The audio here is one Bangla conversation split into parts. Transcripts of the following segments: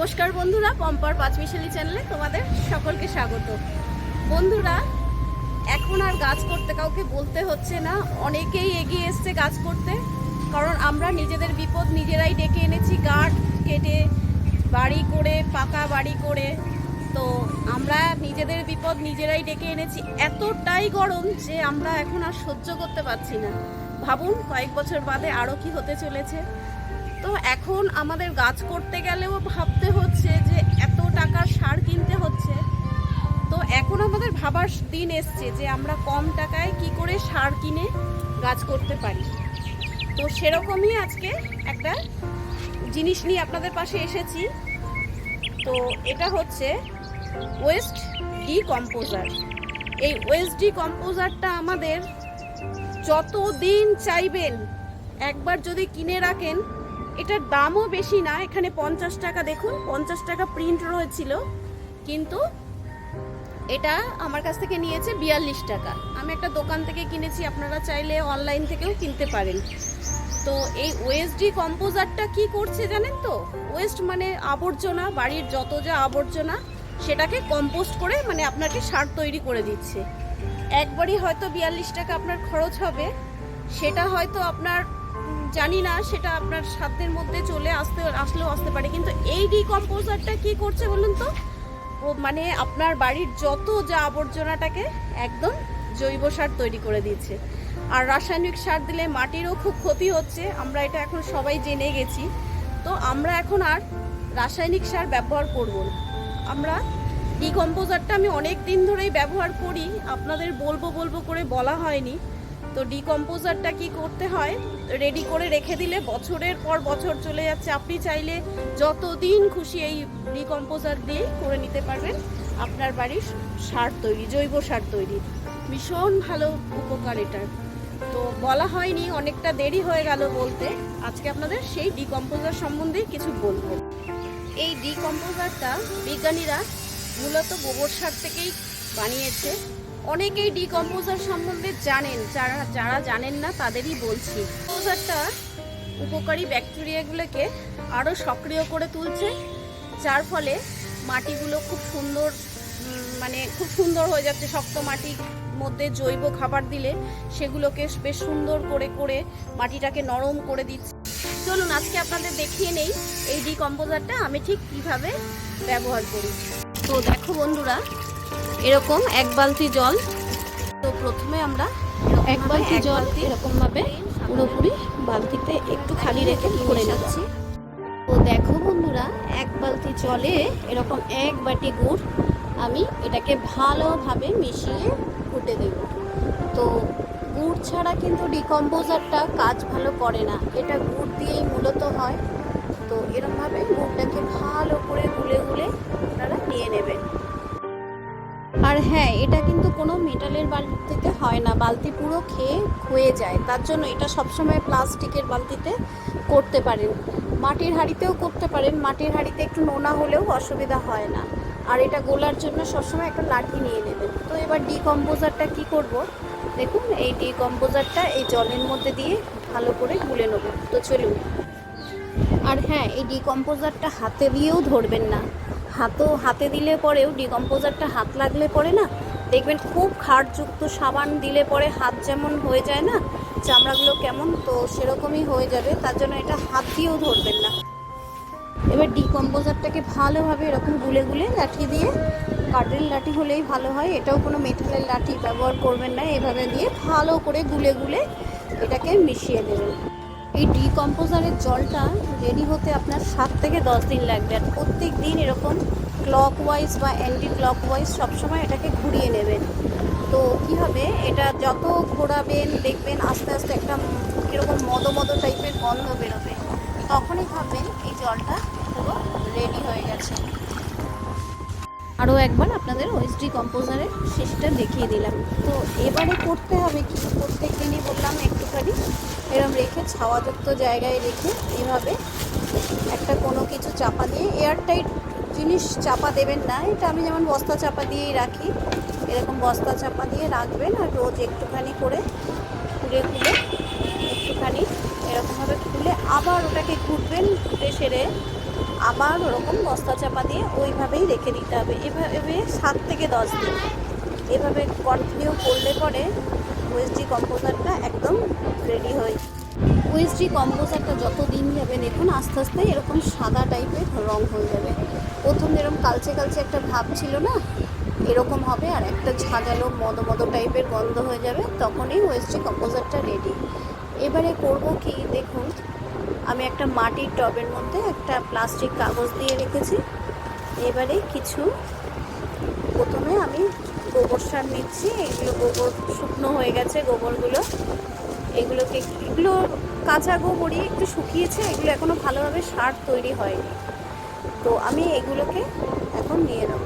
নমস্কার বন্ধুরা, পম্পার পাঁচমিশালি চ্যানেলে তোমাদের সকলকে স্বাগত। বন্ধুরা, এখন আর গাছ করতে কাউকে বলতে হচ্ছে না, অনেকেই এগিয়ে এসছে গাছ করতে। কারণ আমরা নিজেদের বিপদ নিজেরাই ডেকে এনেছি, গাছ কেটে বাড়ি করে, পাকা বাড়ি করে। তো আমরা নিজেদের বিপদ নিজেরাই ডেকে এনেছি। এতটাই গরম যে আমরা এখন আর সহ্য করতে পারছি না। ভাবুন কয়েক বছর বাদে আরও কি হতে চলেছে। তো এখন আমাদের গাছ করতে গেলেও ভাবতে হচ্ছে যে এত টাকার সার কিনতে হচ্ছে। তো এখন আমাদের ভাবার দিন এসছে যে আমরা কম টাকায় কি করে সার কিনে গাছ করতে পারি। তো সেরকমই আজকে একটা জিনিস নিয়ে আপনাদের পাশে এসেছি। তো এটা হচ্ছে ওয়েস্ট ডিকম্পোজার। এই ওয়েস্ট ডিকম্পোজারটা আমাদের যতদিন চাইবেন একবার যদি কিনে রাখেন, এটার দামও বেশি না। এখানে 50 টাকা, দেখুন 50 টাকা প্রিন্ট রয়েছিল, কিন্তু এটা আমার কাছ থেকে নিয়েছে 42 টাকা। আমি একটা দোকান থেকে কিনেছি, আপনারা চাইলে অনলাইন থেকেও কিনতে পারেন। তো এই ওয়েস্ট ডিকম্পোজারটা কি করছে জানেন তো? ওয়েস্ট মানে আবর্জনা, বাড়ির যত যা আবর্জনা সেটাকে কম্পোস্ট করে মানে আপনাকে সার তৈরি করে দিচ্ছে। একবারই হয়তো 42 টাকা আপনার খরচ হবে, সেটা হয়তো আপনার জানি না, সেটা আপনার সাধ্যের মধ্যে আসলেও আসতে পারে। কিন্তু এই ডিকম্পোজারটা কি করছে বলুন তো? ও মানে আপনার বাড়ির যত যা আবর্জনাটাকে একদম জৈব সার তৈরি করে দিচ্ছে। আর রাসায়নিক সার দিলে মাটিরও খুব ক্ষতি হচ্ছে, আমরা এটা এখন সবাই জেনে গেছি। তো আমরা এখন আর রাসায়নিক সার ব্যবহার করব না। আমরা ডিকম্পোজারটা আমি অনেক দিন ধরেই ব্যবহার করি, আপনাদের বলবো করে বলা হয়নি। তো ডিকম্পোজারটা কি করতে হয়, রেডি করে রেখে দিলে বছরের পর বছর চলে যাচ্ছে। আপনি চাইলে যতদিন খুশি এই ডিকম্পোজার দিয়ে করে নিতে পারবেন আপনার বাড়ির সার তৈরি, জৈব সার তৈরি। ভীষণ ভালো উপকার এটার। তো বলা হয়নি, অনেকটা দেরি হয়ে গেল বলতে। আজকে আপনাদের সেই ডিকম্পোজার সম্বন্ধে কিছু বলবো। এই ডিকম্পোজারটা বিজ্ঞানীরা মূলত গোবর সার থেকেই বানিয়েছে। অনেকেই ডিকম্পোজার সম্বন্ধে জানেন, যারা জানেন না তাদেরই বলছি। ডিকম্পোজারটা উপকারী ব্যাকটেরিয়াগুলোকে আরও সক্রিয় করে তুলছে, যার ফলে মাটিগুলো খুব সুন্দর হয়ে যাচ্ছে। শক্ত মাটির মধ্যে জৈব খাবার দিলে সেগুলোকে বেশ সুন্দর করে মাটিটাকে নরম করে দিচ্ছে। চলুন আজকে আপনাদের দেখিয়ে নেই এই ডিকম্পোজারটা আমি ঠিক কিভাবে ব্যবহার করি। তো দেখো বন্ধুরা, এরকম এক বালতি জল। তো প্রথমে আমরা এক বালতি জল এরকম ভাবে পুরোপুরি বালতিতে একটু খালি রেখে ভরে নিচ্ছি। তো দেখো বন্ধুরা, এক বালতি জলে এরকম এক বাটি গুড় আমি এটাকে ভালোভাবে মিশিয়ে ফুটে দেব। তো গুড় ছাড়া কিন্তু ডিকম্পোজারটা কাজ ভালো করে না, এটা গুড় দিয়েই মূলত হয়। তো এরকমভাবে গুড়টাকে ভালো করে গুলে আপনারা নিয়ে নেবেন। আর হ্যাঁ, এটা কিন্তু কোনো মেটালের বালতিতে হয় না, বালতি পুরো ক্ষয়ে যায়। তার জন্য এটা সবসময় প্লাস্টিকের বালতিতে করতে পারেন, মাটির হাঁড়িতেও করতে পারেন। মাটির হাঁড়িতে একটু নোনা হলেও অসুবিধা হয় না। আর এটা গোলার জন্য সবসময় একটা লাঠি নিয়ে নেবেন। তো এবার ডিকম্পোজারটা কি করব, দেখুন এই ডিকম্পোজারটা এই জলের মধ্যে দিয়ে ভালো করে গুলে নেব। তো চলুন। আর হ্যাঁ, এই ডিকম্পোজারটা হাতে দিয়েও ধরবেন না। হাতে দিলে পরেও ডিকম্পোজারটা হাত লাগলে পরে না দেখবেন খুব ক্ষারযুক্ত সাবান দিলে পরে হাত যেমন হয়ে যায় না, চামড়াগুলো কেমন, তো সেরকমই হয়ে যাবে। তার জন্য এটা হাত দিয়েও ধরবেন না। এবার ডিকম্পোজারটাকে ভালোভাবে এরকম গুলে লাঠি দিয়ে, কাঠের লাঠি হলেই ভালো হয়, এটাও কোনো মেটালের লাঠি ব্যবহার করবেন না। এভাবে দিয়ে ভালো করে গুলে এটাকে মিশিয়ে দেবেন। এই ডিকম্পোজারের জলটা রেডি হতে আপনার 7 থেকে 10 দিন লাগবে। আর প্রত্যেক দিন এরকম ক্লকওয়াইজ বা অ্যান্টি ক্লকওয়াইজ সবসময় এটাকে ঘুরিয়ে নেবেন। তো কী হবে, এটা যত ঘোরাবেন দেখবেন আস্তে আস্তে একটা কীরকম মদো টাইপের গন্ধ বেরোবে। তখনই ভাববেন এই জলটা পুরো রেডি হয়ে গেছে। আরও একবার আপনাদের ওয়েস্ট ডিকম্পোজারের শেষটা দেখিয়ে দিলাম। তো এবারে করতে হবে কি, প্রত্যেক দিনই বললাম একটুখানি এরকম রেখে ছাওয়াযুক্ত জায়গায় রেখে এভাবে একটা কোনো কিছু চাপা দিয়ে, এয়ারটাইট জিনিস চাপা দেবেন না। এটা আমি যেমন বস্তা চাপা দিয়েই রাখি, এরকম বস্তা চাপা দিয়ে রাখবেন। আর রোজ একটুখানি করে খুলে একটুখানি এরকমভাবে খুলে আবার ওটাকে ঘুরবেন, ঘুরে সেরে আবার ওরকম বস্তা চাপা দিয়ে ওইভাবেই রেখে দিতে হবে। এভাবে 7 থেকে 10 দিন এভাবে কন্টিনিউ করলে পরে ওএসডি কম্পোজারটা একদম রেডি হয়। ওএসডি কম্পোজারটা যত দিন যাবে দেখুন আস্তে আস্তে এরকম সাদা টাইপের রং হয়ে যাবে। প্রথম এরকম কালচে কালচে একটা ভাব ছিল না, এরকম হবে আর একটা ঝাঁঝালো মদো মদো টাইপের গন্ধ হয়ে যাবে, তখনই ওএসডি কম্পোজারটা রেডি। এবারে করব কি দেখুন, আমি একটা মাটির টবের মধ্যে একটা প্লাস্টিক কাগজ দিয়ে রেখেছি। এবারে কিছু প্রথমে আমি গোবর সার নিচ্ছি। এগুলো গোবর শুকনো হয়ে গেছে, গোবরগুলো এগুলো কাঁচা গোবরই একটু শুকিয়েছে, এগুলো এখনো ভালোভাবে সার তৈরি হয়নি। তো আমি এগুলোকে এখন নিয়ে নেব।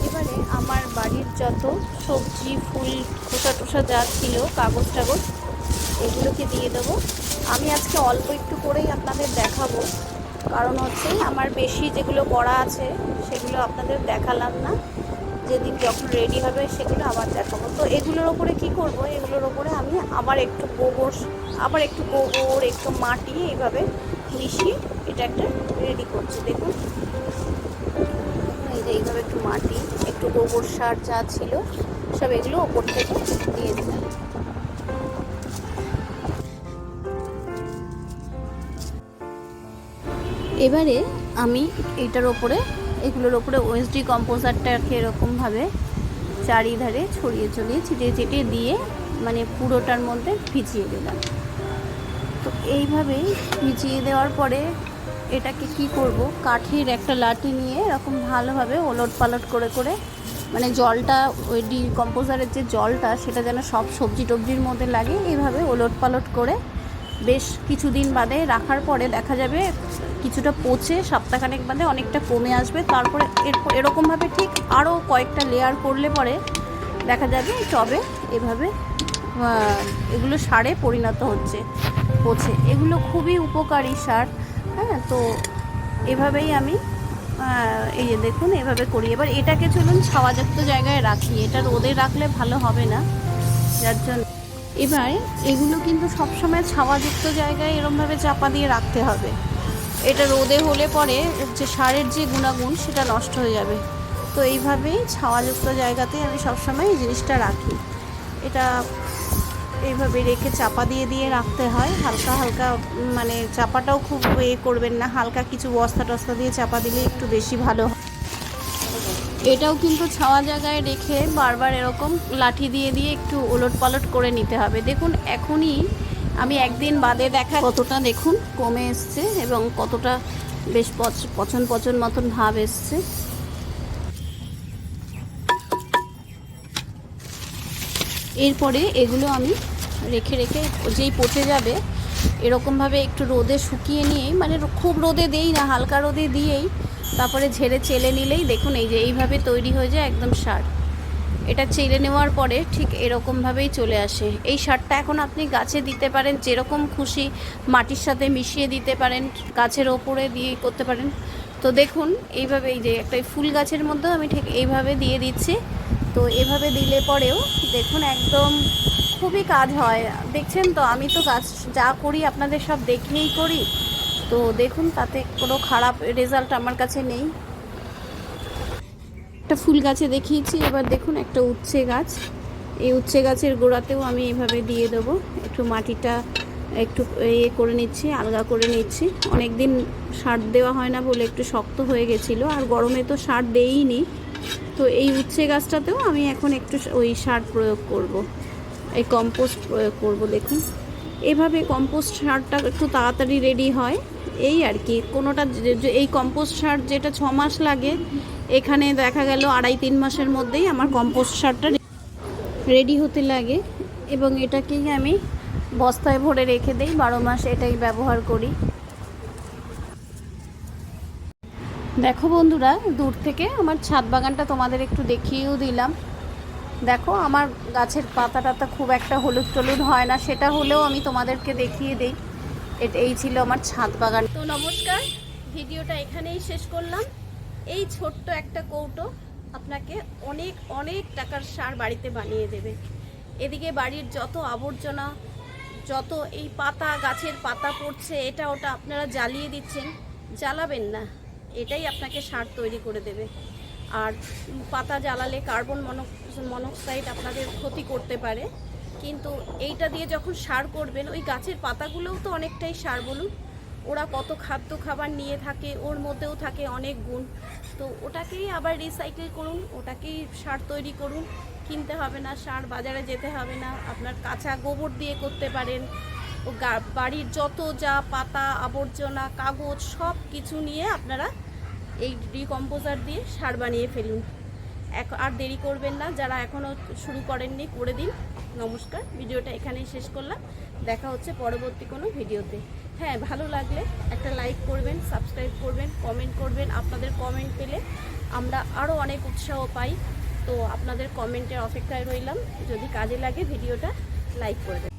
এবারে আমার বাড়ির যত সবজি ফুল খোসা টোসা যা ছিল কাগজ টাগজ এগুলোকে দিয়ে দেবো। আমি আজকে অল্প একটু করেই আপনাদের দেখাবো, কারণ হচ্ছে আমার বেশি যেগুলো করা আছে সেগুলো আপনাদের দেখালাম না, যেদিন যখন রেডি হবে সেগুলো আবার দেখাবো। তো এগুলোর ওপরে কি করব, এগুলোর ওপরে আমি আবার একটু গোবর একটু মাটি এইভাবে মিশিয়ে এটা একটা রেডি করছি। দেখুন এই যে এইভাবে একটু মাটি একটু গোবর সার যা ছিল সব এগুলো ওপর থেকে দিয়ে দিলাম। এবারে আমি এগুলোর ওপরে ওএসডি কম্পোজারটাকে এরকমভাবে চারিধারে ছিটিয়ে ছিটিয়ে দিয়ে মানে পুরোটার মধ্যে ভিজিয়ে দিলাম। তো এইভাবেই ভিজিয়ে দেওয়ার পরে এটাকে কি করব, কাঠের একটা লাঠি নিয়ে এরকম ভালোভাবে ওলট পালট করে মানে জলটা ওই কম্পোজারের যে জলটা সেটা যেন সব সবজি টবজির মধ্যে লাগে, এইভাবে ওলট পালট করে বেশ কিছুদিন বাদে রাখার পরে দেখা যাবে কিছুটা পচে সপ্তাহখানেক বাদে অনেকটা কমে আসবে। তারপরে এরকমভাবে ঠিক আরও কয়েকটা লেয়ার করলে পরে দেখা যাবে টবে এভাবে এগুলো সারে পরিণত হচ্ছে পচে। এগুলো খুবই উপকারী সার। হ্যাঁ, তো এভাবেই আমি এই যে দেখুন এভাবে করি। এবার এটাকে চলুন ছাওয়াযুক্ত জায়গায় রাখি, এটা রোদে রাখলে ভালো হবে না, যার জন্য এবার এগুলো কিন্তু সবসময় ছাওয়াযুক্ত জায়গায় এরকমভাবে চাপা দিয়ে রাখতে হবে। এটা রোদে হলে পরে যে সারের যে গুণাগুণ সেটা নষ্ট হয়ে যাবে। তো এইভাবেই ছাওয়াযুক্ত জায়গাতে আমি সবসময় এই জিনিসটা রাখি। এটা এইভাবে রেখে চাপা দিয়ে রাখতে হয় হালকা হালকা, মানে চাপাটাও খুব করবেন না, হালকা কিছু বস্তা টস্তা দিয়ে চাপা দিলে একটু বেশি ভালো হয়। এটাও কিন্তু ছাওয়া জায়গায় রেখে বারবার এরকম লাঠি দিয়ে একটু ওলট পালট করে নিতে হবে। দেখুন এখনই আমি একদিন বাদে দেখা কতটা দেখুন কমে এসছে এবং কতটা বেশ পচন মতন ভাব এসছে। এরপরে এগুলো আমি রেখে যেই পচে যাবে এরকমভাবে একটু রোদে শুকিয়ে নিয়েই, মানে খুব রোদে দেই না, হালকা রোদে দিয়েই তারপরে ঝেড়ে চেলে নিলেই দেখুন এই যে এইভাবে তৈরি হয়ে যায় একদম সার। এটা চেলে নেওয়ার পরে ঠিক এরকমভাবেই চলে আসে। এই সারটা এখন আপনি গাছে দিতে পারেন, যেরকম খুশি মাটির সাথে মিশিয়ে দিতে পারেন, গাছের ওপরে দিয়ে করতে পারেন। তো দেখুন এইভাবে এই যে একটা ফুল গাছের মধ্যেও আমি ঠিক এইভাবে দিয়ে দিচ্ছি। তো এভাবে দিলে পরেও দেখুন একদম খুবই কাজ হয়। দেখছেন তো আমি তো গাছ যা করি আপনাদের সব দেখেই করি, তো দেখুন তাতে কোনো খারাপ রেজাল্ট আমার কাছে নেই। একটা ফুল গাছে দেখিয়েছি, এবার দেখুন একটা উচ্ছে গাছ, এই উচ্ছে গাছের গোড়াতেও আমি এভাবে দিয়ে দেবো। একটু মাটিটা একটু করে নিচ্ছি, আলগা করে নিচ্ছি। অনেক দিন সার দেওয়া হয় না বলে একটু শক্ত হয়ে গেছিলো, আর গরমে তো সার দেইনি। তো এই উচ্ছে গাছটাতেও আমি এখন একটু ওই সার প্রয়োগ করব, এই কম্পোস্ট প্রয়োগ করব। দেখুন এভাবে কম্পোস্ট সারটা একটু তাড়াতাড়ি রেডি হয় এই আর কি। কোনোটা এই কম্পোস্ট সার যেটা 6 মাস লাগে, এখানে দেখা গেল 2.5-3 মাসের মধ্যেই আমার কম্পোস্ট সারটা রেডি হতে লাগে। এবং এটাকেই আমি বস্তায় ভরে রেখে দিই, 12 মাস এটাই ব্যবহার করি। দেখো বন্ধুরা, দূর থেকে আমার ছাদ বাগানটা তোমাদের একটু দেখিয়েও দিলাম। দেখো আমার গাছের পাতা টাতা খুব একটা হলুদ টলুদ হয় না, সেটা হলেও আমি তোমাদেরকে দেখিয়ে দিই। এই ছিল আমার ছাদ বাগান। তো নমস্কার, ভিডিওটা এখানেই শেষ করলাম। এই ছোট্ট একটা কৌটো আপনাকে অনেক অনেক টাকার সার বাড়িতে বানিয়ে দেবে। এদিকে বাড়ির যত আবর্জনা, যত এই পাতা, গাছের পাতা পড়ছে, এটা ওটা আপনারা জ্বালিয়ে দিচ্ছেন, জ্বালাবেন না। এটাই আপনাকে সার তৈরি করে দেবে। আর পাতা জ্বালালে কার্বন মনোক্সাইড আপনাদের ক্ষতি করতে পারে, কিন্তু এইটা দিয়ে যখন সার করবেন, ওই গাছের পাতাগুলোও তো অনেকটাই সার বলুন। ওরা কত খাদ্য খাবার নিয়ে থাকে, ওর মধ্যেও থাকে অনেক গুণ। তো ওটাকেই আবার রিসাইকেল করুন, ওটাকেই সার তৈরি করুন। কিনতে হবে না সার, বাজারে যেতে হবে না। আপনার কাঁচা গোবর দিয়ে করতে পারেন। ও বাড়ির যত যা পাতা, আবর্জনা, কাগজ সব কিছু নিয়ে আপনারা এই ডিকম্পোজার দিয়ে সার বানিয়ে ফেলুন। আর দেরি করবেন না, যারা এখনও শুরু করেননি করে দিন। নমস্কার, ভিডিওটা এখানেই শেষ করলাম। দেখা হচ্ছে পরবর্তী কোনো ভিডিওতে। হ্যাঁ, ভালো লাগলে একটা লাইক করবেন, সাবস্ক্রাইব করবেন, কমেন্ট করবেন। আপনাদের কমেন্ট পেলে আমরা আরও অনেক উৎসাহ পাই। তো আপনাদের কমেন্টের অপেক্ষায় রইলাম। যদি কাজে লাগে ভিডিওটা লাইক করে দেবেন।